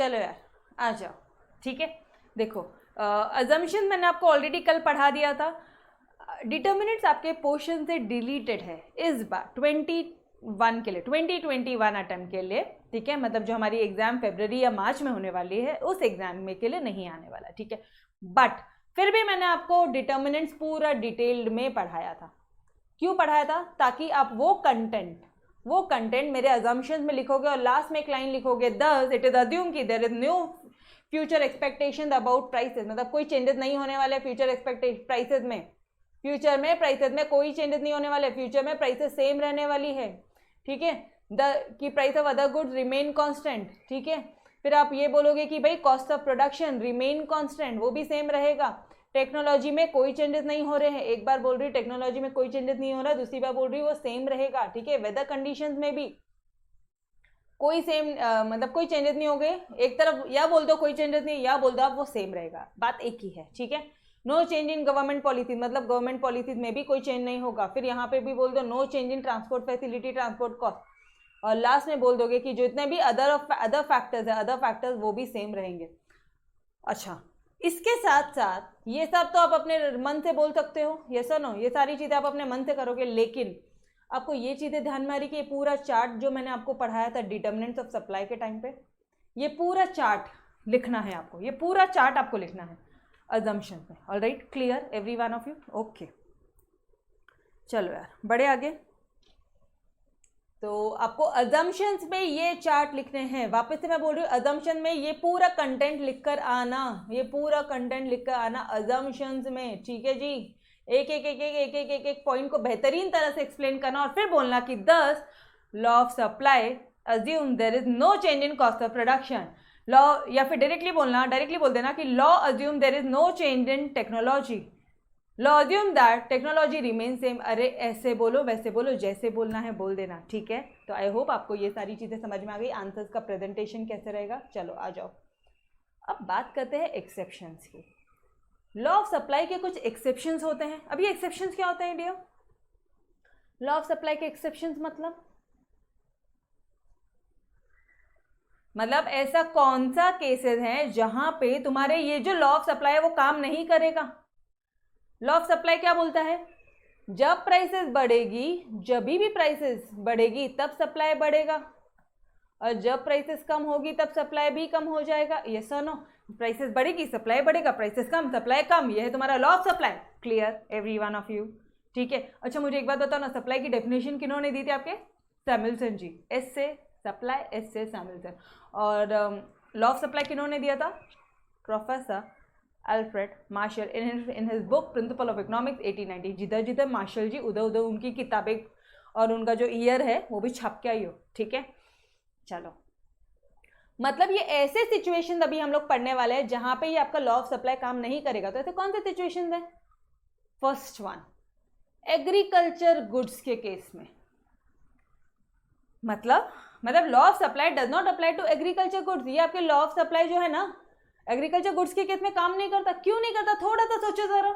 चलो यार आ जाओ, ठीक है। देखो अजम्पशन मैंने आपको ऑलरेडी कल पढ़ा दिया था। डिटर्मिनेंट्स आपके पोर्शन से डिलीटेड है इस बार 21 के लिए, 2021 अटेम्प्ट के लिए, ठीक है। मतलब जो हमारी एग्जाम फरवरी या मार्च में होने वाली है उस एग्जाम में के लिए नहीं आने वाला, ठीक है। बट फिर भी मैंने आपको डिटर्मिनेंट्स पूरा डिटेल्ड में पढ़ाया था। क्यों पढ़ाया था? ताकि आप वो कंटेंट मेरे अजम्पशंस में लिखोगे और लास्ट में एक लाइन लिखोगे, दस इट इज अज्यूम कि there is no future expectation about prices, मतलब कोई चेंजेस नहीं होने वाले फ्यूचर एक्सपेक्टेशन प्राइसेस में, फ्यूचर में प्राइसेस में कोई चेंजेस नहीं होने वाले, फ्यूचर में प्राइसेस सेम रहने वाली है, ठीक है। The key price of other goods remain constant, ठीक है। फिर आप ये बोलोगे कि भाई cost of production remain constant, वो भी सेम रहेगा। टेक्नोलॉजी में कोई चेंजेस नहीं हो रहे हैं, एक बार बोल रही टेक्नोलॉजी में कोई चेंजेस नहीं हो रहा, दूसरी बार बोल रही वो सेम रहेगा, ठीक है। वेदर कंडीशंस में भी कोई सेम मतलब कोई चेंजेस नहीं हो गए, एक तरफ या बोल दो कोई चेंजेस नहीं, या बोल दो आप वो सेम रहेगा, बात एक ही है, ठीक है। No change in government policy, मतलब गवर्नमेंट पॉलिसीज में भी कोई चेंज नहीं होगा। फिर यहाँ पे भी बोल दो no change in transport facility, transport cost, और लास्ट में बोल दोगे कि जितने भी अदर फैक्टर्स है, अदर फैक्टर्स वो भी सेम रहेंगे। अच्छा, इसके साथ साथ ये सब तो आप अपने मन से बोल सकते हो, ये सुनो, ये सारी चीज़ें आप अपने मन से करोगे, लेकिन आपको ये चीज़ें ध्यान में आ रही कि ये पूरा चार्ट जो मैंने आपको पढ़ाया था डिटर्मिनेंट्स ऑफ सप्लाई के टाइम पे, ये पूरा चार्ट लिखना है आपको, ये पूरा चार्ट आपको लिखना है अजम्पशन में। Alright, clear every one of you? Okay, चलो यार बढ़े आगे। तो आपको अजम्पशंस में ये चार्ट लिखने हैं। वापस से मैं बोल रही हूँ, अजम्पशन में ये पूरा कंटेंट लिखकर आना, ये पूरा कंटेंट लिखकर आना अजम्पशंस में, ठीक है जी। एक एक एक एक एक एक एक एक पॉइंट को बेहतरीन तरह से एक्सप्लेन करना और फिर बोलना कि thus law of supply assume there is no change in cost of production law, या फिर डायरेक्टली बोल देना कि law assume there is no change in technology, law assume that technology remain same. अरे ऐसे बोलो वैसे बोलो, जैसे बोलना है बोल देना, ठीक है। तो आई होप आपको ये सारी चीज़ें समझ में आ गई। आंसर्स का प्रेजेंटेशन कैसे रहेगा, चलो आ जाओ। अब बात करते हैं एक्सेप्शंस की। लॉ ऑफ सप्लाई के कुछ एक्सेप्शंस होते हैं। अब ये एक्सेप्शंस क्या होते हैं डियर? लॉ ऑफ सप्लाई के एक्सेप्शंस मतलब ऐसा कौन सा केसेस है जहां पे तुम्हारे ये जो लॉ ऑफ सप्लाई है वो काम नहीं करेगा। लॉ ऑफ सप्लाई क्या बोलता है? जब प्राइसेस बढ़ेगी, जब भी प्राइसेस बढ़ेगी तब सप्लाई बढ़ेगा, और जब प्राइसेस कम होगी तब सप्लाई भी कम हो जाएगा। ये सुनो, प्राइसेस बढ़ेगी सप्लाई बढ़ेगा, प्राइसेस कम सप्लाई कम, ये है तुम्हारा law of supply. Clear every one of you? ठीक है। अच्छा मुझे एक बात बताओ ना, सप्लाई की डेफिनेशन किन्होंने दी थी आपके? सैमुअल्सन जी। एस से सप्लाई, एस से सैमुअल्सन। और लॉ ऑफ सप्लाई किन्होंने दिया था? Professor Alfred Marshall in his book principle of economics 1890। जिधर जिधर मार्शल जी उधर उधर उनकी किताबें और उनका जो ईयर है वो भी छप के आई हो, ठीक है। चलो, मतलब ये ऐसे सिचुएशन अभी हम लोग पढ़ने वाले हैं जहां पे ये आपका लॉ ऑफ सप्लाई काम नहीं करेगा। तो ऐसे कौन से सिचुएशन है? फर्स्ट वन, एग्रीकल्चर गुड्स के केस में। मतलब law of supply does not apply to agriculture goods. ये आपके लॉ ऑफ सप्लाई जो है ना, एग्रीकल्चर गुड्स के केस में काम नहीं करता। क्यों नहीं करता? थोड़ा सा सोचो जरा,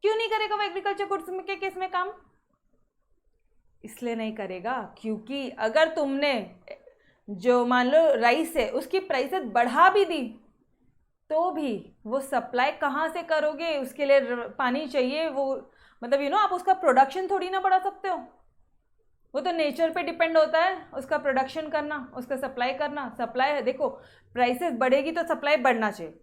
क्यों नहीं करेगा वो एग्रीकल्चर गुड्स के केस में काम? इसलिए नहीं करेगा क्योंकि अगर तुमने जो मान लो राइस है उसकी प्राइसेस बढ़ा भी दी तो भी वो सप्लाई कहाँ से करोगे? उसके लिए पानी चाहिए, वो मतलब आप उसका प्रोडक्शन थोड़ी ना बढ़ा सकते हो। वो तो नेचर पे डिपेंड होता है उसका प्रोडक्शन करना, उसका सप्लाई करना। सप्लाई देखो, प्राइसेस बढ़ेगी तो सप्लाई बढ़ना चाहिए,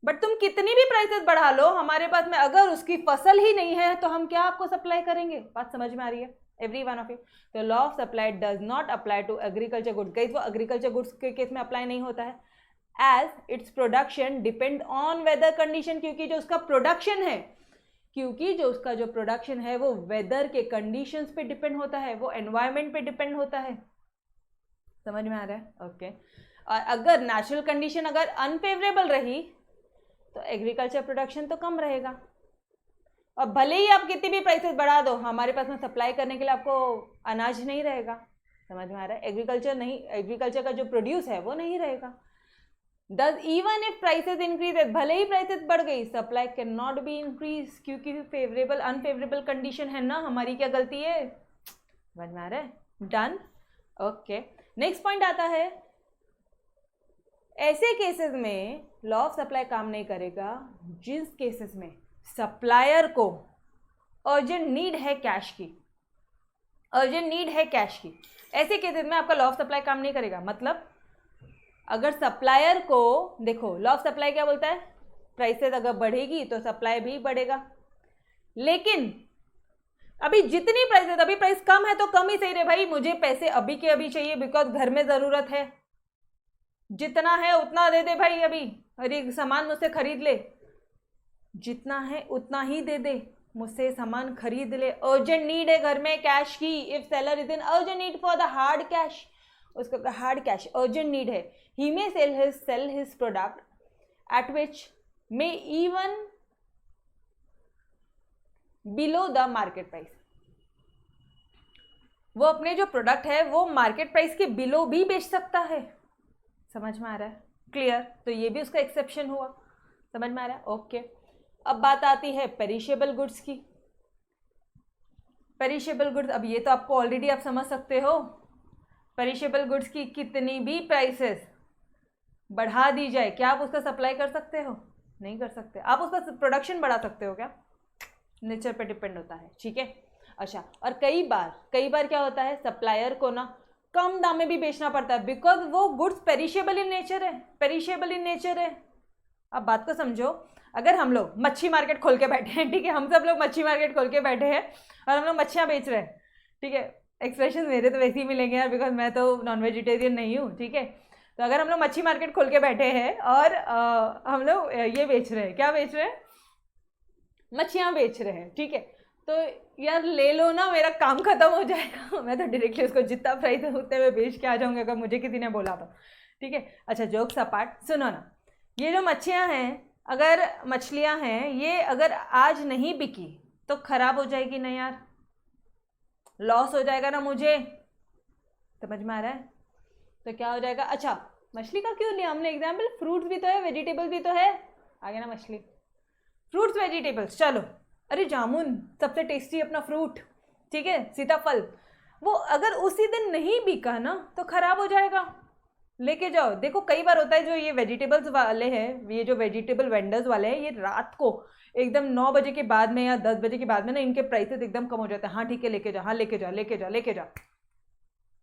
बट तुम कितनी भी प्राइसेस बढ़ा लो, हमारे पास में अगर उसकी फसल ही नहीं है तो हम क्या आपको सप्लाई करेंगे? बात समझ में आ रही है एवरी वन ऑफ यू? तो law of supply does not apply to agriculture goods. Guys वो एग्रीकल्चर गुड्स के केस में अप्लाई नहीं होता है, as its production depend on weather condition. क्योंकि जो उसका प्रोडक्शन है वो वेदर के कंडीशंस पे डिपेंड होता है, वो एनवायरनमेंट पे डिपेंड होता है। समझ में आ रहा है? ओके। और अगर नेचुरल कंडीशन अगर अनफेवरेबल रही तो एग्रीकल्चर प्रोडक्शन तो कम रहेगा, और भले ही आप कितनी भी प्राइसेस बढ़ा दो, हमारे पास में सप्लाई करने के लिए आपको अनाज नहीं रहेगा। समझ में आ रहा है? एग्रीकल्चर का जो प्रोड्यूस है वो नहीं रहेगा। Thus, even if prices increases, भले ही प्राइसेस बढ़ गई, supply can not be increase, क्योंकि अनफेवरेबल कंडीशन है ना। हमारी क्या गलती है? समझ में आ रहा है? डन। ओके, नेक्स्ट पॉइंट आता है ऐसे केसेस में लॉ ऑफ सप्लाई काम नहीं करेगा जिस केसेस में सप्लायर को अर्जेंट नीड है कैश की, अर्जेंट नीड है कैश की, ऐसे केसेस में आपका लॉ ऑफ सप्लाई काम नहीं करेगा। मतलब अगर सप्लायर को, देखो लॉ ऑफ सप्लाई क्या बोलता है, प्राइसेस अगर बढ़ेगी तो सप्लाई भी बढ़ेगा, लेकिन अभी जितनी प्राइसेस, अभी प्राइस कम है तो कम ही सही रहे भाई, मुझे पैसे अभी के अभी चाहिए बिकॉज घर में ज़रूरत है, जितना है उतना दे दे भाई, अभी अरे सामान मुझसे खरीद ले, जितना है उतना ही दे दे, मुझसे सामान खरीद ले, अर्जेंट नीड है घर में कैश की। If seller is in urgent need for the hard cash, उसका हार्ड कैश अर्जेंट नीड है, he may sell his product at which may even below the market price. वो अपने जो प्रोडक्ट है वो मार्केट प्राइस के below भी बेच सकता है। समझ में आ रहा है? क्लियर? तो ये भी उसका एक्सेप्शन हुआ। समझ में आ रहा है? ओके। अब बात आती है पेरिशेबल गुड्स की। पेरिशेबल गुड्स, अब ये तो आपको ऑलरेडी आप समझ सकते हो, पेरिशेबल गुड्स की कितनी भी प्राइसेस बढ़ा दी जाए, क्या आप उसका सप्लाई कर सकते हो? नहीं कर सकते। आप उसका प्रोडक्शन बढ़ा सकते हो क्या? नेचर पे डिपेंड होता है, ठीक है। अच्छा, और कई बार क्या होता है, सप्लायर को ना कम दाम में भी बेचना पड़ता है बिकॉज वो गुड्स पेरिशेबल इन नेचर है, पेरिशेबल इन नेचर है। अब बात को समझो, अगर हम लोग मच्छी मार्केट खोल के बैठे हैं, ठीक है, हम सब लोग मच्छी मार्केट खोल के बैठे हैं और हम लोग मच्छियाँ बेच रहे हैं, ठीक है, एक्सप्रेशन मेरे तो वैसे ही मिलेंगे यार बिकॉज मैं तो नॉन वेजिटेरियन नहीं हूँ, ठीक है। तो अगर हम लोग मच्छी मार्केट खोल के बैठे हैं और हम लोग ये बेच रहे हैं, क्या बेच रहे हैं, मच्छियाँ बेच रहे हैं, ठीक है, तो यार ले लो ना, मेरा काम खत्म हो जाएगा, मैं तो डायरेक्टली उसको जितना प्राइस है उतने में बेच के आ जाऊंगा अगर मुझे किसी ने बोला तो, ठीक है। अच्छा, जोक्स अपार्ट, सुनो ना, ये जो मच्छियाँ हैं, अगर मछलियाँ हैं ये अगर आज नहीं बिकी तो खराब हो जाएगी ना यार, लॉस हो जाएगा ना मुझे। समझ में आ रहा है? तो क्या हो जाएगा। अच्छा, मछली का क्यों लिया हमने एग्जाम्पल, फ्रूट्स भी तो है, वेजिटेबल भी तो है, आगे ना मछली, फ्रूट्स वेजिटेबल्स, चलो। अरे जामुन सबसे टेस्टी अपना फ्रूट, ठीक है, सीताफल, वो अगर उसी दिन नहीं बिका ना तो खराब हो जाएगा, लेके जाओ। देखो कई बार होता है जो ये वेजिटेबल्स वाले हैं, ये जो वेजिटेबल वेंडर्स वाले हैं, ये रात को एकदम 9 बजे के बाद में या 10 बजे के बाद में ना इनके प्राइसेस एकदम कम हो जाते हैं। हाँ ठीक है, लेके जा, हाँ लेके जा, लेके जा, लेके जा,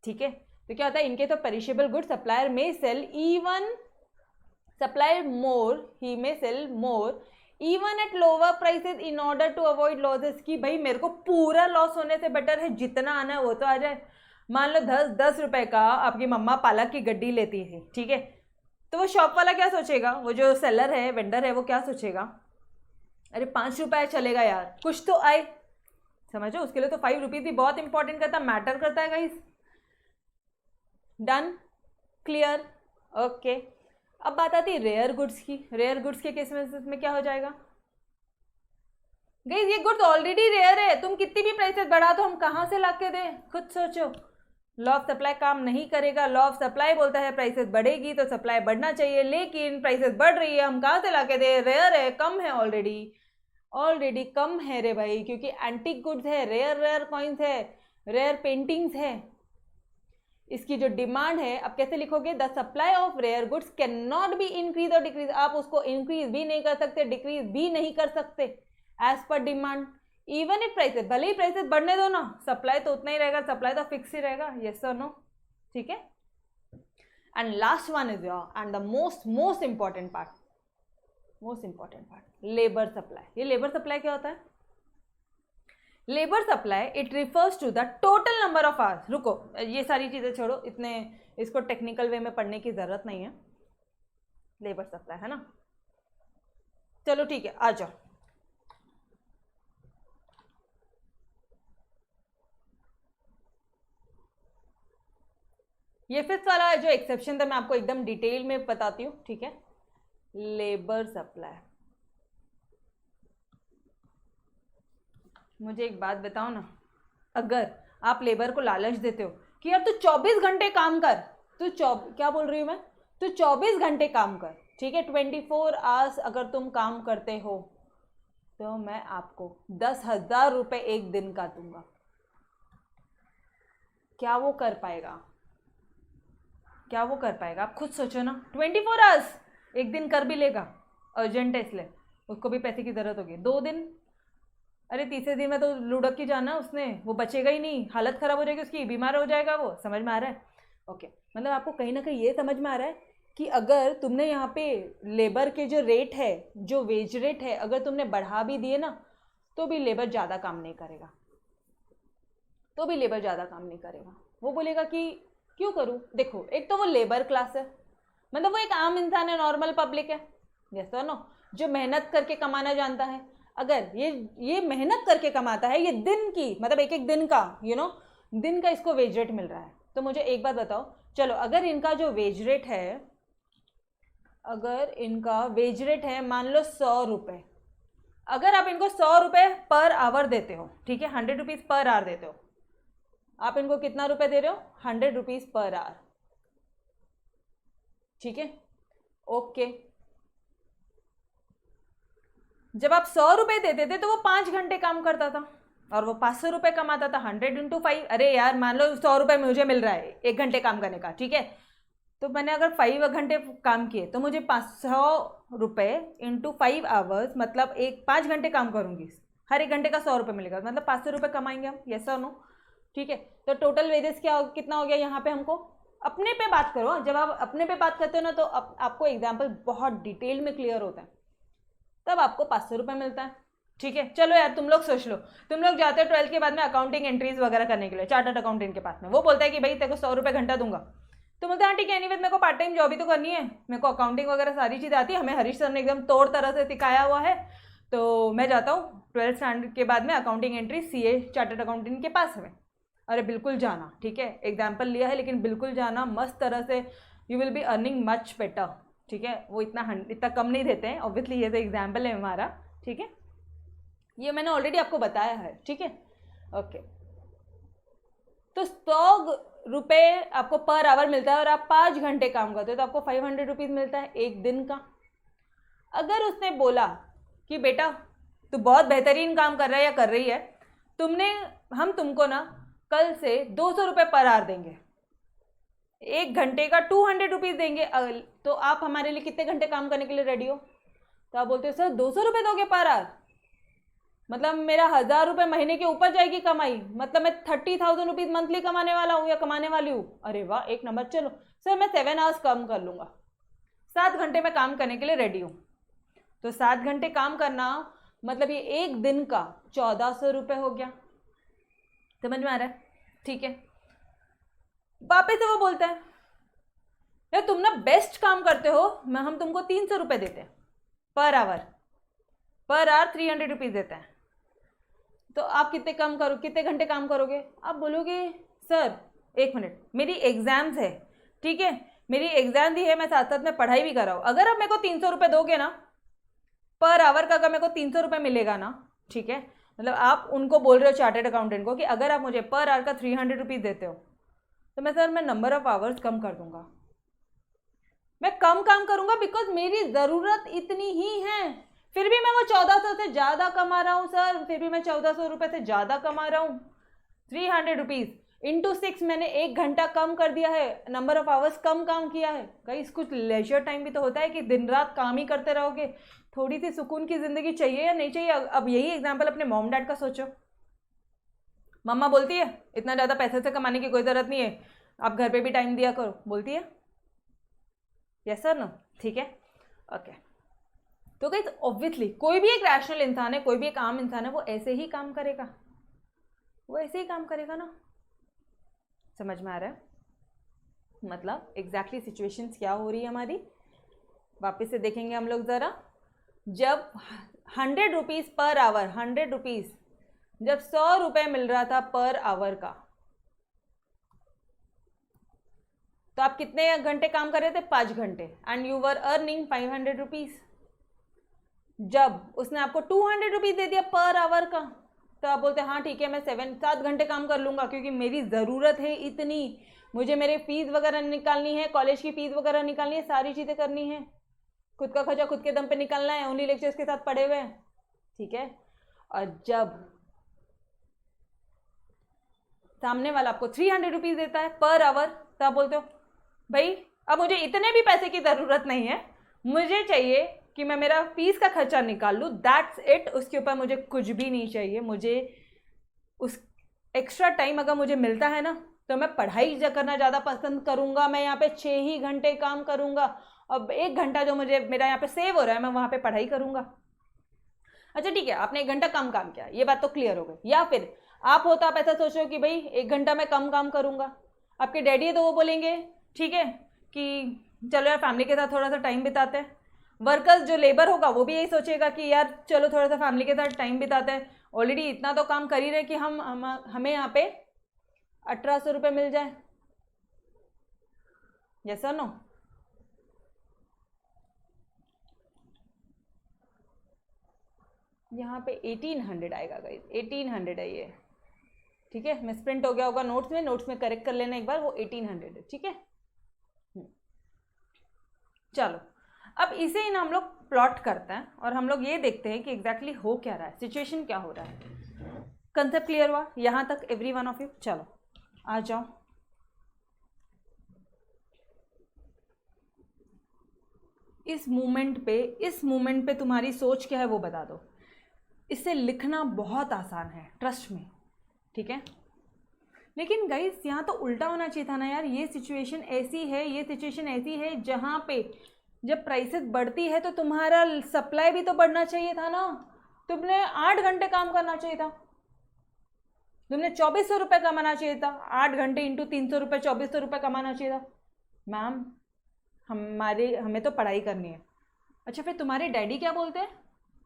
ठीक है। तो क्या होता है, इनके तो पेरिशेबल गुड सप्लायर में सेल इवन सप्लाई मोर, ही में sell more even at lower prices in order to avoid losses, कि भाई मेरे को पूरा लॉस होने से बेटर है जितना आना है वो तो आ जाए। मान लो 10 रुपए का आपकी मम्मा पालक की गड्डी लेती है, ठीक है, तो वो शॉप वाला क्या सोचेगा, वो जो सेलर है, वेंडर है, वो क्या सोचेगा, अरे 5 रुपये चलेगा यार, कुछ तो आए। समझो, उसके लिए तो 5 रुपीज़ भी बहुत इंपॉर्टेंट करता, मैटर करता है गाइस। डन? क्लियर? ओके। अब बात आती है रेयर गुड्स की। रेयर गुड्स के केस में क्या हो जाएगा, गाइस ये गुड्स ऑलरेडी रेयर है, तुम कितनी भी प्राइसेस बढ़ा तो हम कहाँ से ला के दें, खुद सोचो। लॉ ऑफ सप्लाई काम नहीं करेगा। लॉ ऑफ सप्लाई बोलता है प्राइसेस बढ़ेगी तो सप्लाई बढ़ना चाहिए, लेकिन प्राइसेस बढ़ रही है, हम कहाँ से ला के दें, रेयर है, कम है, ऑलरेडी कम है रे भाई, क्योंकि एंटीक गुड्स है, रेयर कॉइन्स है, रेयर पेंटिंग्स है, इसकी जो डिमांड है। अब कैसे लिखोगे, the supply of rare goods can not be increase और डिक्रीज, आप उसको इंक्रीज भी नहीं कर सकते, डिक्रीज भी नहीं कर सकते as per demand, even if prices, भले ही प्राइसेस बढ़ने दो ना, सप्लाई तो उतना ही रहेगा, सप्लाई तो फिक्स ही रहेगा, यस और नो, ठीक है। And last one is your and the most important part, labour supply. ये लेबर सप्लाई क्या होता है, labour supply it refers to the total number of hours. रुको, ये सारी चीजें छोड़ो, इतने इसको टेक्निकल वे में पढ़ने की जरूरत नहीं है, लेबर सप्लाई है ना, चलो ठीक है, आ जाओ। ये फिफ्थ वाला जो एक्सेप्शन था मैं आपको एकदम डिटेल में बताती हूँ, ठीक है। लेबर सप्लाई, मुझे एक बात बताओ ना, अगर आप लेबर को लालच देते हो कि यार तू 24 घंटे काम कर, क्या बोल रही हूँ मैं, तू 24 घंटे काम कर, ठीक है, 24 आवर्स अगर तुम काम करते हो तो मैं आपको 10,000 रुपये एक दिन का दूंगा, क्या वो कर पाएगा? क्या वो कर पाएगा? आप खुद सोचो ना, 24 आवर्स, एक दिन कर भी लेगा, अर्जेंट है इसलिए, उसको भी पैसे की ज़रूरत होगी, 2 दिन, अरे तीसरे दिन में तो लुढ़क ही जाना उसने, वो बचेगा ही नहीं, हालत ख़राब हो जाएगी उसकी, बीमार हो जाएगा वो। समझ में आ रहा है? ओके, मतलब आपको कहीं ना कहीं ये समझ में आ रहा है कि अगर तुमने यहाँ पे लेबर के जो रेट है, जो वेज रेट है, अगर तुमने बढ़ा भी दिए ना, तो भी लेबर ज़्यादा काम नहीं करेगा, तो भी लेबर ज़्यादा काम नहीं करेगा। वो बोलेगा कि क्यों करूँ? देखो, एक तो वो लेबर क्लास है, मतलब वो एक आम इंसान है, नॉर्मल पब्लिक है, यस और नो, जो मेहनत करके कमाना जानता है। अगर ये मेहनत करके कमाता है, ये दिन की, मतलब एक एक दिन का, दिन का इसको वेज रेट मिल रहा है। तो मुझे एक बात बताओ, चलो अगर इनका जो वेज रेट है, अगर इनका वेज रेट है मान लो 100 रुपये, अगर आप इनको 100 रुपये पर आवर देते हो, ठीक है, 100 रुपीज़ पर आवर देते हो, आप इनको कितना रुपए दे रहे हो? 100 रुपीज़ पर आवर, ठीक है, ओके। जब आप 100 रुपये देते थे तो वो 5 घंटे काम करता था और वो 500 रुपये कमाता था। 100 इंटू 5, अरे यार मान लो 100 रुपये मुझे मिल रहा है 1 घंटे काम करने का, ठीक है, तो मैंने अगर 5 घंटे काम किए तो मुझे 500 रुपये इंटू 5 आवर्स, मतलब 5 घंटे काम करूँगी, हर 1 घंटे का 100 रुपये मिलेगा, मतलब 500 रुपये कमाएंगे हम, यस और नो, ठीक है। तो टोटल वेजेस कितना हो गया यहाँ पे? हमको अपने पे बात करो, जब आप अपने पे बात करते हो ना तो आपको एग्जाम्पल बहुत डिटेल में क्लियर होता है, तब आपको 500 रुपये मिलता है, ठीक है। चलो यार तुम लोग सोच लो, तुम लोग जाते हो 12th के बाद में अकाउंटिंग एंट्रीज वगैरह करने के लिए चार्टर्ड अकाउंटेंट के पास में, वो बोलता है कि भाई तेरे को 100 रुपये घंटा दूंगा, तो बोलते हैं हाँ ठीक है, एनीवेज मेरे को पार्ट टाइम जॉब ही तो करनी है, मेरे को अकाउंटिंग वगैरह सारी चीज़ आती है, हमें हरीश सर ने एकदम तोड़ तरह से सिखाया हुआ है, तो मैं जाता हूँ 12th स्टैंडर्ड के बाद में accounting entry CA chartered accountant के पास में। अरे बिल्कुल जाना, ठीक है, एग्जाम्पल लिया है लेकिन बिल्कुल जाना, मस्त तरह से, you will be earning much better, ठीक है। वो इतना कम नहीं देते हैं ऑब्वियसली, ये तो एग्जाम्पल है हमारा, ठीक है, ये मैंने ऑलरेडी आपको बताया है, ठीक है, ओके। तो 100 रुपये आपको पर आवर मिलता है और आप 5 घंटे काम करते हो तो आपको 500 रुपीज़ मिलता है एक दिन का। अगर उसने बोला कि बेटा तू बहुत बेहतरीन काम कर रहा है या कर रही है, हम तुमको ना कल से 200 रुपये पर आवर देंगे, 1 घंटे का 200 रुपीज़ देंगे, तो आप हमारे लिए कितने घंटे काम करने के लिए रेडी हो? तो आप बोलते हो सर 200 रुपये दोगे पर आवर, मतलब मेरा 1000 रुपये महीने के ऊपर जाएगी कमाई, मतलब मैं 30,000 रुपीज़ मंथली कमाने वाला हूँ या कमाने वाली हूँ। अरे वाह, एक नंबर, चलो सर मैं 7 आवर्स कम कर लूँगा, 7 घंटे में काम करने के लिए रेडी हूँ। तो 7 घंटे काम करना मतलब ये एक दिन का 1400 रुपये हो गया, समझ में आ रहा है? ठीक है, वापस से वो बोलता है यार तुम ना बेस्ट काम करते हो, हम तुमको 300 रुपये देते हैं पर आवर 300 रुपीज़ देते हैं, तो आप कितने घंटे काम करोगे? आप बोलोगे सर 1 मिनट, मेरी एग्जाम्स है, ठीक है, मेरी एग्जाम भी है, मैं साथ साथ में पढ़ाई भी कर रहा हूँ, अगर आप मेरे को 300 रुपये दोगे ना पर आवर का, अगर मेरे को 300 रुपये मिलेगा ना, ठीक है, मतलब आप उनको बोल रहे हो चार्टर्ड अकाउंटेंट को कि अगर आप मुझे पर आवर का 300 रुपीज़ देते हो तो मैं नंबर ऑफ आवर्स कम कर दूंगा, मैं कम काम करूंगा बिकॉज मेरी ज़रूरत इतनी ही है, फिर भी मैं वो 1400 से ज़्यादा कमा रहा हूँ सर, फिर भी मैं 1400 रुपये से ज़्यादा कमा रहा हूँ, 300 रुपीज़ इंटू 6 मैंने 1 घंटा कम कर दिया है, नंबर ऑफ आवर्स कम काम किया है। गाइस कुछ लेजर टाइम भी तो होता है कि दिन रात काम ही करते रहोगे, थोड़ी सी सुकून की ज़िंदगी चाहिए या नहीं चाहिए? अब यही एग्जाम्पल अपने मॉम डैड का सोचो, मम्मा बोलती है इतना ज़्यादा पैसे से कमाने की कोई ज़रूरत नहीं है, आप घर पे भी टाइम दिया करो, बोलती है, यस सर नो, ठीक है, ओके। तो गाइस ऑब्वियसली कोई भी एक रैशनल इंसान है, कोई भी एक आम इंसान है, वो ऐसे ही काम करेगा, वो ऐसे ही काम करेगा ना, समझ में आ रहा है? मतलब एग्जैक्टली सिचुएशंस क्या हो रही है हमारी, वापस से देखेंगे हम लोग ज़रा। जब 100 रुपीज़ पर आवर, 100 रुपीज़ जब 100 रुपये मिल रहा था पर आवर का, तो आप कितने घंटे काम कर रहे थे? 5 घंटे, and you were earning 500 rupees. जब उसने आपको 200 रुपीज़ दे दिया पर आवर का, तो आप बोलते हैं हाँ ठीक है, मैं 7 घंटे काम कर लूँगा क्योंकि मेरी ज़रूरत है इतनी, मुझे मेरे फीस वगैरह निकालनी है, कॉलेज की फ़ीस वगैरह निकालनी है, सारी चीज़ें करनी है, खुद का खर्चा खुद के दम पे निकालना है, ओनली लेक्चर्स के साथ पढ़े हुए हैं, ठीक है। और जब सामने वाला आपको 300 रुपीज़ देता है पर आवर, तो आप बोलते हो भाई अब मुझे इतने भी पैसे की ज़रूरत नहीं है, मुझे चाहिए कि मैं मेरा फीस का खर्चा निकाल लूँ, दैट्स इट। उसके ऊपर मुझे कुछ भी नहीं चाहिए। मुझे उस एक्स्ट्रा टाइम अगर मुझे मिलता है ना तो मैं पढ़ाई करना ज़्यादा पसंद करूँगा। मैं यहाँ पे 6 ही घंटे काम करूँगा, अब 1 घंटा जो मुझे मेरा यहाँ पे सेव हो रहा है मैं वहाँ पे पढ़ाई करूँगा। अच्छा ठीक है, आपने 1 घंटा कम काम किया, ये बात तो क्लियर हो गई। या फिर आप हो तो आप ऐसा सोचो कि भाई 1 घंटा मैं कम काम करूँगा। आपके डैडी है तो वो बोलेंगे ठीक है कि चलो यार फैमिली के साथ थोड़ा सा टाइम बिताते हैं। वर्कर्स जो लेबर होगा वो भी यही सोचेगा कि यार चलो थोड़ा सा फैमिली के साथ टाइम बिताते हैं, ऑलरेडी इतना तो काम कर ही रहे कि हमें यहाँ पे 1800 रुपये मिल जाए। यस और नो? यहाँ पे 1800 आएगा गाइस, 1800 है ये। ठीक है, मिसप्रिंट हो गया होगा नोट्स में करेक्ट कर लेना एक बार, वो 1800 है। ठीक है, चलो अब इसे ही ना हम लोग प्लॉट करते हैं और हम लोग ये देखते हैं कि एग्जैक्टली हो क्या रहा है, सिचुएशन क्या हो रहा है। कंसेप्ट क्लियर हुआ यहाँ तक एवरी वन ऑफ यू? चलो आ जाओ। इस मूवमेंट पे तुम्हारी सोच क्या है वो बता दो। इसे लिखना बहुत आसान है, ट्रस्ट में। ठीक है, लेकिन गाइस यहाँ तो उल्टा होना चाहिए था ना यार। ये सिचुएशन ऐसी है जहाँ पे जब प्राइसेस बढ़ती है तो तुम्हारा सप्लाई भी तो बढ़ना चाहिए था ना। तुमने 8 घंटे काम करना चाहिए था, तुमने 2400 रुपये कमाना चाहिए था। 8 घंटे इंटू 300 रुपये, 2400 रुपये कमाना चाहिए था। मैम हमें तो पढ़ाई करनी है। अच्छा फिर तुम्हारे डैडी क्या बोलते हैं?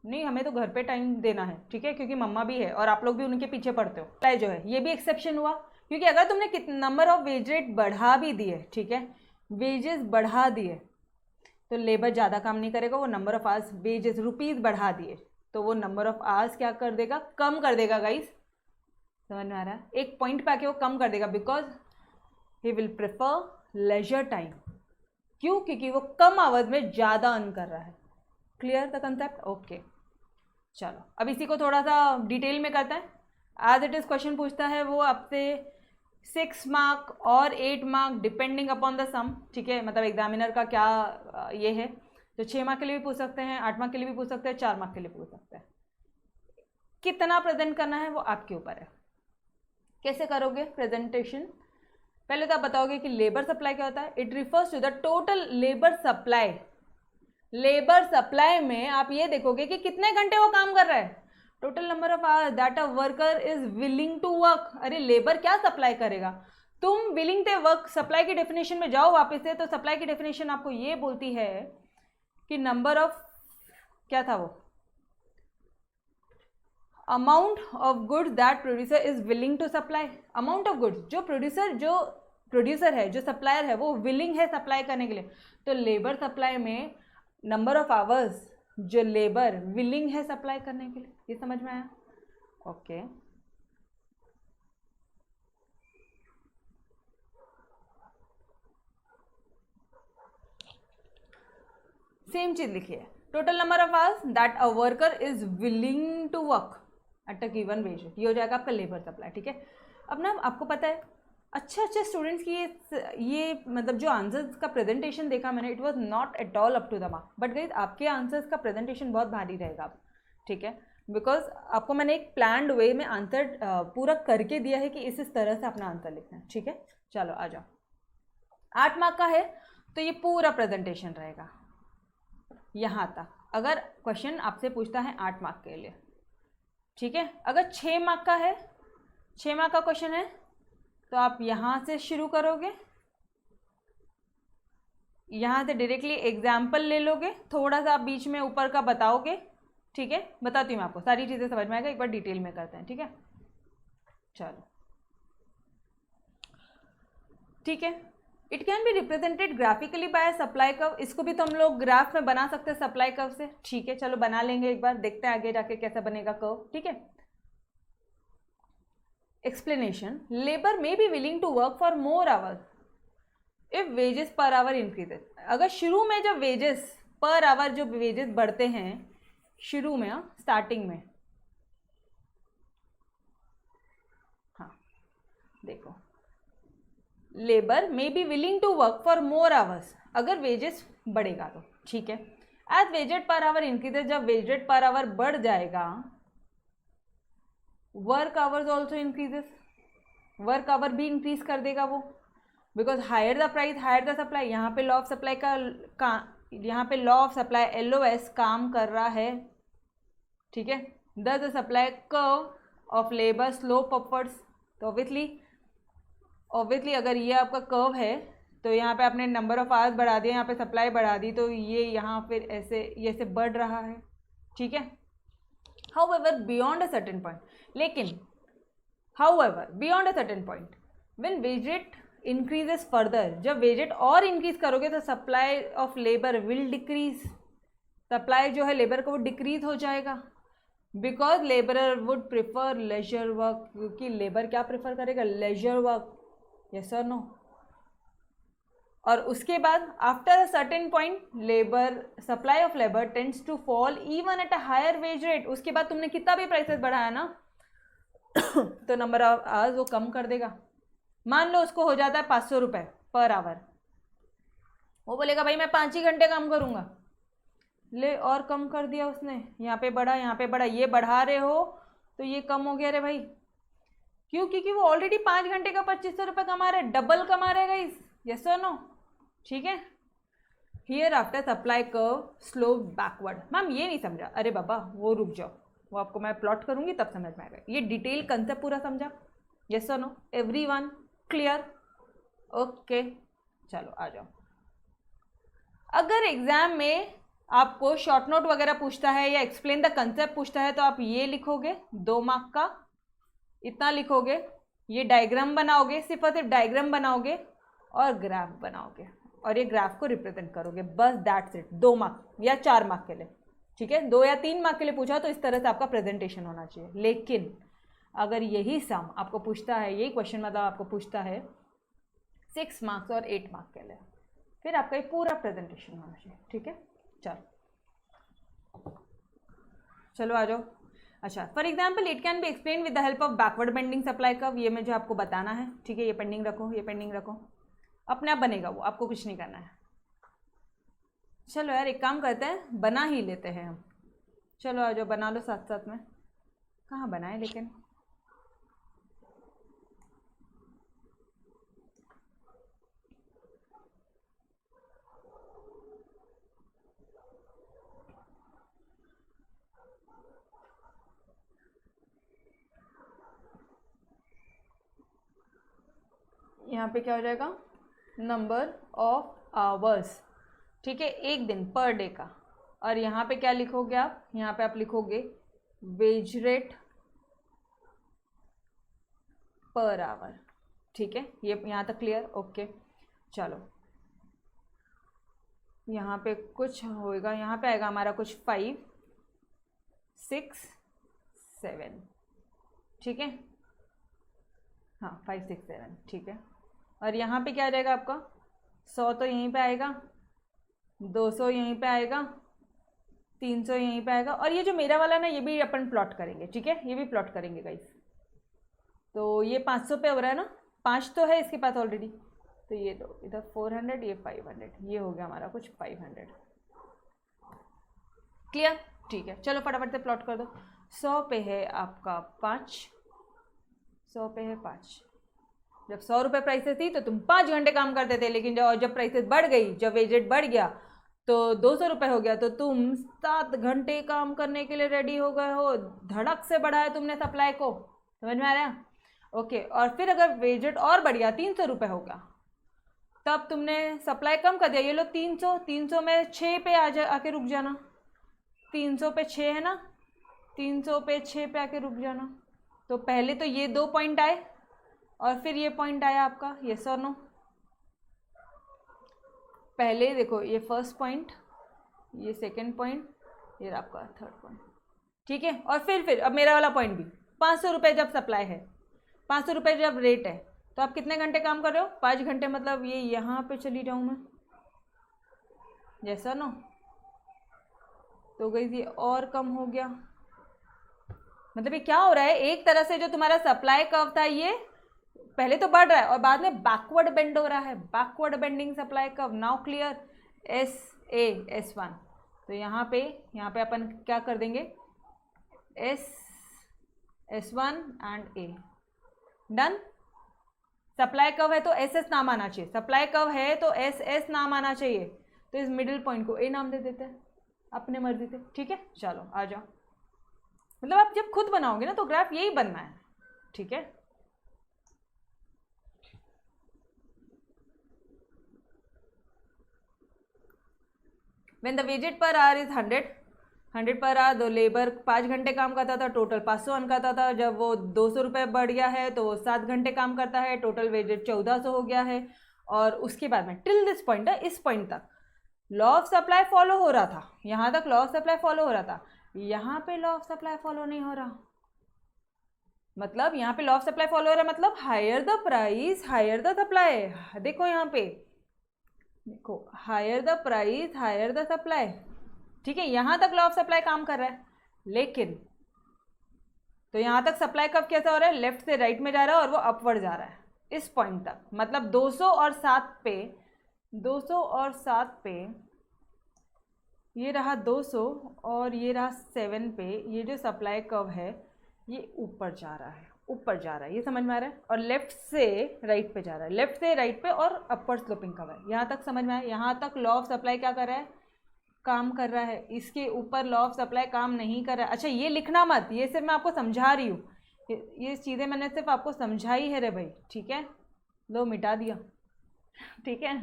नहीं हमें तो घर पे टाइम देना है, ठीक है, क्योंकि मम्मा भी है और आप लोग भी उनके पीछे पड़ते हो। अप्लाई जो है ये भी एक्सेप्शन हुआ, क्योंकि अगर तुमने नंबर ऑफ वेज रेट बढ़ा भी दिए, ठीक है, वेजेस बढ़ा दिए तो लेबर ज़्यादा काम नहीं करेगा। वो number of hours, wages rupees बढ़ा दिए तो वो नंबर ऑफ आवर्स क्या कर देगा? कम कर देगा। गाइस समझ में आ रहा है? एक पॉइंट पे आके वो कम कर देगा, because he will prefer leisure time. क्यों? क्योंकि वो कम आवर्स में ज़्यादा अर्न कर रहा है। Clear the concept? ओके चलो अब इसी को थोड़ा सा डिटेल में करते हैं। एज इट इज़ क्वेश्चन पूछता है वो आपसे 6 मार्क और 8 मार्क डिपेंडिंग अपॉन द सम। ठीक है, मतलब एग्जामिनर का क्या ये है, तो 6 मार्क के लिए भी पूछ सकते हैं, 8 मार्क के लिए भी पूछ सकते हैं, 4 मार्क के लिए पूछ सकते हैं। कितना प्रेजेंट करना है वो आपके ऊपर है। कैसे करोगे प्रेजेंटेशन? पहले तो आप बताओगे कि लेबर सप्लाई क्या होता है। It refers to the total labour supply. Labour supply में आप ये देखोगे कि कितने घंटे वो काम कर रहा है, total number of hours that a worker is willing to work. अरे लेबर क्या सप्लाई करेगा? तुम विलिंग थे वर्क। सप्लाई की डेफिनेशन में जाओ वापस से, तो सप्लाई की डेफिनेशन आपको ये बोलती है कि नंबर ऑफ, क्या था वो, amount of goods that producer is willing to supply. Amount of goods जो प्रोड्यूसर है, जो सप्लायर है, वो विलिंग है सप्लाई करने के लिए। तो लेबर सप्लाई में नंबर ऑफ आवर्स जो लेबर विलिंग है सप्लाई करने के लिए। ये समझ में आया? ओके सेम चीज लिखिए, total number of hours that a worker is willing to work at a given wage. ये हो जाएगा आपका लेबर सप्लाई। ठीक है, अब ना आपको पता है अच्छे स्टूडेंट्स की ये मतलब जो आंसर्स का प्रेजेंटेशन देखा मैंने, it was not at all up to the mark. But guys आपके आंसर्स का प्रेजेंटेशन बहुत भारी रहेगा। ठीक है, बिकॉज आपको मैंने एक प्लान्ड वे में आंसर पूरा करके दिया है कि इस तरह से अपना आंसर लिखना है। ठीक है, चलो आ जाओ। 8 मार्क का है तो ये पूरा प्रेजेंटेशन रहेगा यहाँ तक। अगर क्वेश्चन आपसे पूछता है 8 मार्क के लिए, ठीक है, अगर 6 मार्क का है, 6 मार्क का क्वेश्चन है, तो आप यहाँ से शुरू करोगे, यहाँ से डायरेक्टली एग्जाम्पल ले लोगे, थोड़ा सा आप बीच में ऊपर का बताओगे। ठीक है, बताती हूँ मैं आपको, सारी चीज़ें समझ में आएगा। एक बार डिटेल में करते हैं। ठीक है, चलो ठीक है। It can be represented graphically by supply curve. इसको भी तो हम लोग ग्राफ में बना सकते हैं सप्लाई कर्व से। ठीक है, चलो बना लेंगे एक बार, देखते हैं आगे जाके कैसा बनेगा कर्व। ठीक है, explanation, labor may be willing to work for more hours if wages per hour increases। अगर शुरू में जब wages per hour जो wages बढ़ते हैं शुरू में, स्टार्टिंग में, हाँ देखो labour may be willing to work for more hours, अगर वेजेस बढ़ेगा तो, ठीक है। As wage rate per hour increases, जब वेज रेट पर आवर बढ़ जाएगा, work hours also increases, work hour भी इंक्रीज कर देगा वो, because higher the price higher the supply. यहाँ पे लॉ ऑफ सप्लाई का यहाँ पे लॉ ऑफ सप्लाई LOS काम कर रहा है, ठीक है। The supply curve of labour slope upwards, तो ऑब्वियसली अगर ये आपका कर्व है तो यहाँ पे आपने नंबर ऑफ आवर्स बढ़ा दिया, यहाँ पे सप्लाई बढ़ा दी, तो ये यहाँ फिर ऐसे ये ऐसे बढ़ रहा है, ठीक है। However beyond a certain point, लेकिन however beyond a certain point when wage rate increases further, जब वेज रेट और इंक्रीज करोगे तो supply of labour will decrease, supply जो है लेबर का वो डिक्रीज हो जाएगा, because labourer would prefer leisure work, क्योंकि लेबर क्या प्रेफर करेगा, लेजर वर्क, यस और नो। और उसके बाद after a certain point labour supply of labour tends to fall even at a higher wage rate, उसके बाद तुमने कितना भी प्राइसेस बढ़ाया ना तो नंबर ऑफ आवर्स वो कम कर देगा। मान लो उसको हो जाता है 500 रुपये पर आवर, वो बोलेगा भाई मैं 5 ही घंटे काम करूँगा, ले और कम कर दिया उसने, यहाँ पे बढ़ा यहाँ पे बढ़ा, ये बढ़ा रहे हो तो ये कम हो गया रे भाई, क्यों, क्योंकि वो ऑलरेडी 5 घंटे का 2500 रुपये कमा रहे, डबल कमा रहे गाइस, यस और नो, ठीक है। Here after supply curve slow backward, ma'am ये नहीं समझा, अरे बाबा वो रुक जाओ, वो आपको मैं प्लॉट करूँगी तब समझ में आएगा, ये डिटेल कंसेप्ट पूरा समझा, यस और नो, एवरीवन क्लियर, ओके। चलो आ जाओ। अगर एग्जाम में आपको शॉर्ट नोट वगैरह पूछता है या एक्सप्लेन द कंसेप्ट पूछता है तो आप ये लिखोगे 2 मार्क का, इतना लिखोगे, ये डायग्राम बनाओगे, सिर्फ और सिर्फ डायग्राम बनाओगे और ग्राफ बनाओगे और ये ग्राफ को रिप्रेजेंट करोगे, बस दैट्स इट, 2 मार्क या 4 मार्क के लिए, ठीक है। 2 या 3 मार्क के लिए पूछा तो इस तरह से आपका प्रेजेंटेशन होना चाहिए। लेकिन अगर यही सम आपको पूछता है, यही क्वेश्चन मतलब आपको पूछता है 6 मार्क्स और 8 मार्क के लिए, फिर आपका ये पूरा प्रेजेंटेशन होना चाहिए, ठीक है। चलो आ जाओ। अच्छा, for example it can B explain with the help of backward bending supply curve, ये मुझे आपको बताना है, ठीक है। ये पेंडिंग रखो, ये पेंडिंग रखो, अपने आप बनेगा वो, आपको कुछ नहीं करना है। चलो यार एक काम करते हैं, बना ही लेते हैं हम, चलो आ जाओ बना लो साथ साथ में, कहाँ बनाए लेकिन, यहाँ पे क्या हो जाएगा, नंबर ऑफ आवर्स, ठीक है, एक दिन पर डे का, और यहाँ पे क्या लिखोगे आप, यहाँ पे आप लिखोगे वेज रेट पर आवर, ठीक है। ये यहाँ तक क्लियर, ओके। चलो यहाँ पे कुछ होएगा, यहाँ पे आएगा हमारा कुछ 5 6 7, ठीक है, हाँ 5 6 7, ठीक है। और यहाँ पे क्या आ जाएगा आपका, 100 तो यहीं पे आएगा, 200 यहीं पे आएगा, 300 यहीं पे आएगा, और ये जो मेरा वाला ना ये भी अपन प्लॉट करेंगे, ठीक है, ये भी प्लॉट करेंगे गाइस। तो ये 500 पे हो रहा है ना, 5 तो है इसके पास ऑलरेडी, तो ये दो इधर 400, ये 500, ये हो गया हमारा कुछ 500, क्लियर, ठीक है। चलो फटाफट से प्लॉट कर दो। 100 पे है आपका 5, 100 पे है 5, जब 100 रुपये प्राइसेस थी तो तुम 5 घंटे काम करते थे, लेकिन जब प्राइसेस बढ़ गई, जब वेज रेट बढ़ गया तो 200 रुपये हो गया, तो तुम 7 घंटे काम करने के लिए रेडी हो गए हो, धड़क से बढ़ाया तुमने सप्लाई को, समझ में आ रहा है, ओके। और फिर अगर वेज रेट और बढ़ गया, 300 रुपये हो गया, तब तुमने सप्लाई कम कर दिया, ये लो 300, 300 में 6 पे आके रुक जाना, 300 पे 6 है ना, 300 पे 6 पे आके रुक जाना। तो पहले तो ये 2 पॉइंट आए और फिर ये पॉइंट आया आपका, यस और नो। पहले देखो ये फर्स्ट पॉइंट, ये सेकंड पॉइंट, ये आपका थर्ड पॉइंट, ठीक है। और फिर अब मेरा वाला पॉइंट भी 500 रुपये जब सप्लाई है, 500 रुपये जब रेट है, तो आप कितने घंटे काम कर रहे हो, 5 घंटे, मतलब ये यहाँ पे चली जाऊँ मैं, जैसा नो, तो गई ये और कम हो गया, मतलब ये क्या हो रहा है, एक तरह से जो तुम्हारा सप्लाई कर्व था ये पहले तो बढ़ रहा है और बाद में बैकवर्ड बेंड हो रहा है, backward bending supply curve. Now clear, S1। तो यहाँ पे अपन क्या कर देंगे, S1 and A, done. Supply curve है तो SS नाम आना चाहिए, सप्लाई कर्व है तो SS नाम आना चाहिए। तो इस मिडिल पॉइंट को A नाम दे देते हैं अपने मर्जी से, ठीक है। चलो आ जाओ, मतलब आप जब खुद बनाओगे ना तो ग्राफ यही बनना है, ठीक है। When the widget per hour is 100 per hour, तो लेबर 5 घंटे काम करता था, टोटल 500 अर्न करता था। जब वो 200 रुपये बढ़ गया है तो वो 7 घंटे काम करता है, टोटल वेजेज 1400 हो गया है। और उसके बाद में टिल दिस पॉइंट, इस पॉइंट तक लॉ ऑफ सप्लाई फॉलो हो रहा था, यहाँ तक लॉ ऑफ सप्लाई फॉलो हो रहा था। यहाँ पे लॉ ऑफ सप्लाई फॉलो नहीं हो रहा, मतलब यहाँ पे लॉ ऑफ सप्लाई फॉलो हो रहा है, मतलब higher the price higher the supply. देखो यहाँ पे, देखो higher the price higher the supply, ठीक है। यहाँ तक लॉ ऑफ सप्लाई काम कर रहा है, लेकिन तो यहाँ तक सप्लाई कब कैसा हो रहा है, लेफ्ट से राइट में जा रहा है और वो अपवर्ड जा रहा है इस पॉइंट तक। मतलब 200 और 7 पे, 200 और 7 पे, ये रहा 200 और ये रहा 7 पे, ये जो सप्लाई कर्व है ये ऊपर जा रहा है, ऊपर जा रहा है, ये समझ में आ रहा है। और लेफ्ट से राइट पे जा रहा है, लेफ्ट से राइट पे, और अपर स्लोपिंग कर्व है। यहाँ तक समझ में आया, यहाँ तक लॉ ऑफ सप्लाई क्या कर रहा है, काम कर रहा है। इसके ऊपर लॉ ऑफ सप्लाई काम नहीं कर रहा है। अच्छा ये लिखना मत, ये सिर्फ मैं आपको समझा रही हूँ, ये चीज़ें मैंने सिर्फ आपको समझाई है रे भाई, ठीक है। लो मिटा दिया, ठीक है।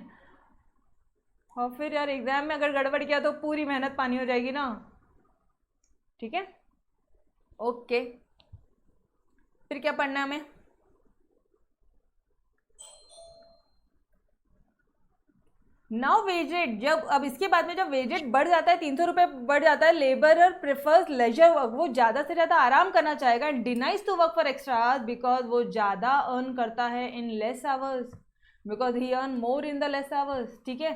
और फिर यार एग्जाम में अगर गड़बड़ किया तो पूरी मेहनत पानी हो जाएगी ना, ठीक है। ओके, फिर क्या पढ़ना है हमें, नाउ वेजेट। जब अब इसके बाद में जब वेजेट बढ़ जाता है, 300 रुपये बढ़ जाता है, लेबरर प्रेफर्स लेजर वर्क, वो ज़्यादा से ज़्यादा आराम करना चाहेगा, and denies to work for extra hours because वो ज़्यादा अर्न करता है in less hours, because he earn more in the less hours, ठीक है।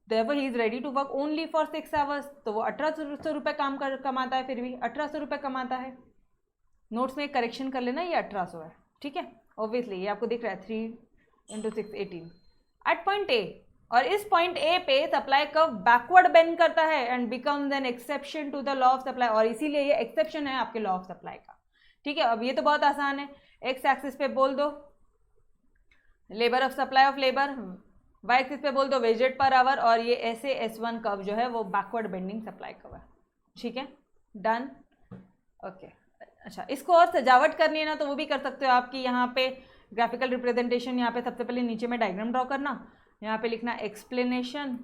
Therefore he is ready to work only for 6 hours. तो वो 1800 रुपये कमाता है, फिर भी 1800 रुपये कमाता है। नोट्स में एक करेक्शन कर लेना, ये 1800 है, ठीक है। ऑब्वियसली ये आपको दिख रहा है 3 × 6 18 एट पॉइंट ए। और इस पॉइंट ए पे सप्लाई कर्व बैकवर्ड बेंड करता है and becomes an exception to the law of supply, और इसीलिए ये एक्सेप्शन है आपके लॉ ऑफ सप्लाई का, ठीक है। अब ये तो बहुत आसान है, एक्स एक्सिस पे बोल दो labour of supply of labour, Y axis पे बोल दो वेजेट पर आवर, और ये ऐसे S1 कर्व जो है वो बैकवर्ड बेंडिंग सप्लाई कर्व है, ठीक है। Done, okay. अच्छा इसको और सजावट करनी है ना तो वो भी कर सकते हो आपकी, यहाँ पे ग्राफिकल रिप्रेजेंटेशन, यहाँ पे सबसे पहले नीचे में डायग्राम ड्रॉ करना, यहाँ पे लिखना एक्सप्लेनेशन,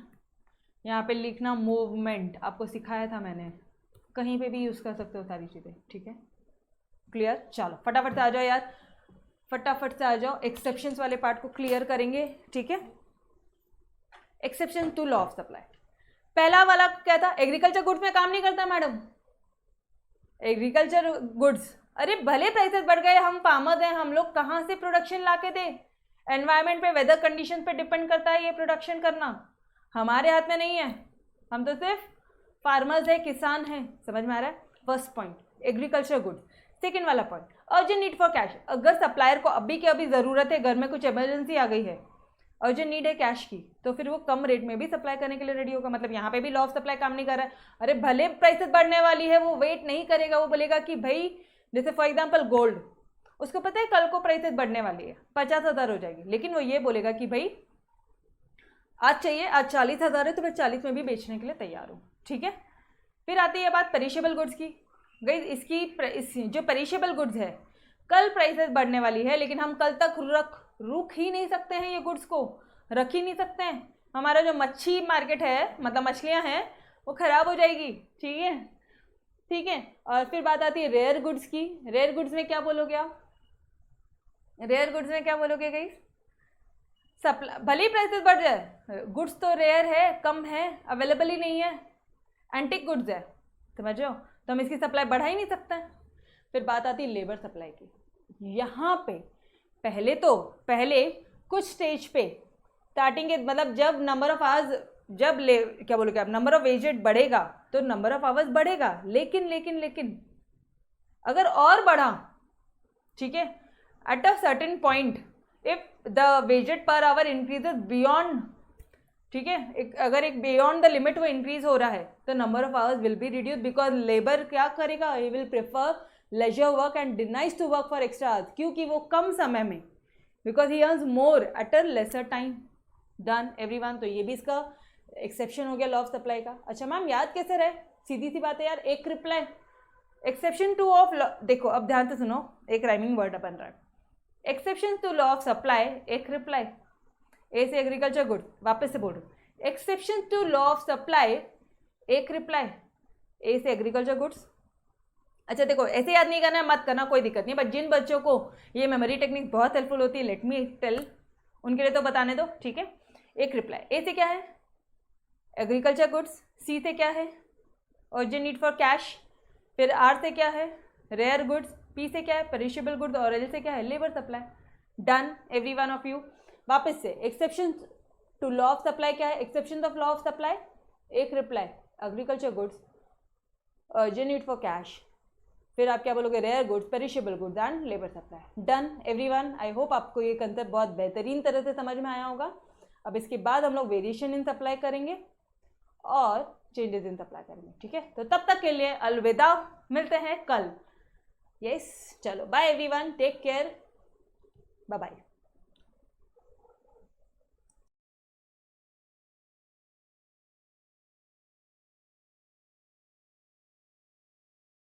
यहाँ पे लिखना मूवमेंट, आपको सिखाया था मैंने, कहीं पे भी यूज़ कर सकते हो सारी चीज़ें, ठीक है। क्लियर, चलो फटाफट से आ जाओ यार, फटाफट से आ जाओ, एक्सेप्शंस वाले पार्ट को क्लियर करेंगे, ठीक है। Exception to law of supply, पहला वाला क्या था, एग्रीकल्चर गुड्स में काम नहीं करता मैडम, एग्रीकल्चर गुड्स, अरे भले प्राइसेस बढ़ गए, हम फार्मर्स हैं, हम लोग कहाँ से प्रोडक्शन ला के दें, एनवायरनमेंट पे, वेदर कंडीशन पे डिपेंड करता है ये प्रोडक्शन करना, हमारे हाथ में नहीं है, हम तो सिर्फ फार्मर्स है, किसान हैं, समझ में आ रहा है। First point agriculture goods. Second वाला point urgent need for cash, अगर सप्लायर को अभी के अभी ज़रूरत है, घर में कुछ इमरजेंसी आ गई है, अर्जेंट नीड है कैश की, तो फिर वो कम रेट में भी सप्लाई करने के लिए रेडी होगा। मतलब यहाँ पे भी लॉ ऑफ सप्लाई काम नहीं कर रहा है, अरे भले प्राइसेस बढ़ने वाली है वो वेट नहीं करेगा, वो बोलेगा कि भाई जैसे फॉर एग्जाम्पल गोल्ड, उसको पता है कल को प्राइसेस बढ़ने वाली है 50,000 हो जाएगी, लेकिन वो ये बोलेगा कि भाई आज चाहिए, आज 40,000 है तो मैं 40 में भी बेचने के लिए तैयार हूँ, ठीक है। फिर आती है बात पेरिशेबल गुड्स की, गई इसकी जो पेरिशेबल गुड्स है, कल प्राइसेस बढ़ने वाली है लेकिन हम कल तक रुक ही नहीं सकते हैं, ये गुड्स को रख ही नहीं सकते हैं, हमारा जो मच्छी मार्केट है, मतलब मछलियाँ हैं, वो ख़राब हो जाएगी, ठीक है, ठीक है। और फिर बात आती है रेयर गुड्स की, रेयर गुड्स में क्या बोलोगे आप, रेयर गुड्स में क्या बोलोगे गई, सप्लाई भले ही प्राइसेस बढ़ जाए, गुड्स तो रेयर है, कम है, अवेलेबल ही नहीं है, एंटिक गुड्स है, समझ रहे हो, तो हम इसकी सप्लाई बढ़ा ही नहीं सकते हैं। फिर बात आती है लेबर सप्लाई की, यहाँ पे पहले कुछ स्टेज पे स्टार्टिंग के, मतलब जब नंबर ऑफ आवर्स, जब क्या बोलोगे आप, नंबर ऑफ वेजेट बढ़ेगा तो नंबर ऑफ आवर्स बढ़ेगा, लेकिन अगर और बढ़ा, ठीक है, at a certain point if the waged per hour increases beyond, ठीक है, अगर एक बियॉन्ड द लिमिट वो इंक्रीज हो रहा है तो number of hours will be reduce, because labour क्या करेगा, he will prefer leisure work and denies to work for extra hours, क्योंकि वो कम समय में, because he earns more at a lesser time. Done everyone. तो ये भी इसका एक्सेप्शन हो गया लॉ ऑफ सप्लाई का। अच्छा मैम याद कैसे रहे, सीधी सी बात है यार, एक रिप्लाई एक्सेप्शन टू ऑफ, देखो अब ध्यान से सुनो, एक राइमिंग वर्ड बन रहा है, exception to law of supply एक रिप्लाई, ए से एग्रीकल्चर गुड्स, वापस से बोल रहा हूँ, exception to law of supply एक रिप्लाई, ए से एग्रीकल्चर गुड्स। अच्छा देखो ऐसे याद नहीं करना है, मत करना, कोई दिक्कत नहीं, बट जिन बच्चों को ये मेमोरी टेक्निक बहुत हेल्पफुल होती है, लेट मी टेल, उनके लिए तो बताने दो, ठीक है। एक रिप्लाई, ए से क्या है, एग्रीकल्चर गुड्स, सी से क्या है, अर्जेंट नीड फॉर कैश, फिर आर से क्या है, रेयर गुड्स, पी से क्या है, पेरिशेबल गुड्स, और एल से क्या है, labour supply. Done every one of you. वापस से exception to law of supply क्या है, exception of law of supply एक reply, agriculture goods, urgent need for cash, फिर आप क्या बोलोगे, rare goods, perishable goods and labour supply. Done everyone. I hope आपको ये कंसेप्ट बहुत बेहतरीन तरह से समझ में आया होगा। अब इसके बाद हम लोग वेरिएशन इन सप्लाई करेंगे और चेंजेस इन सप्लाई करेंगे, ठीक है। तो तब तक के लिए अलविदा, मिलते हैं कल। यस चलो bye everyone, take care, bye bye.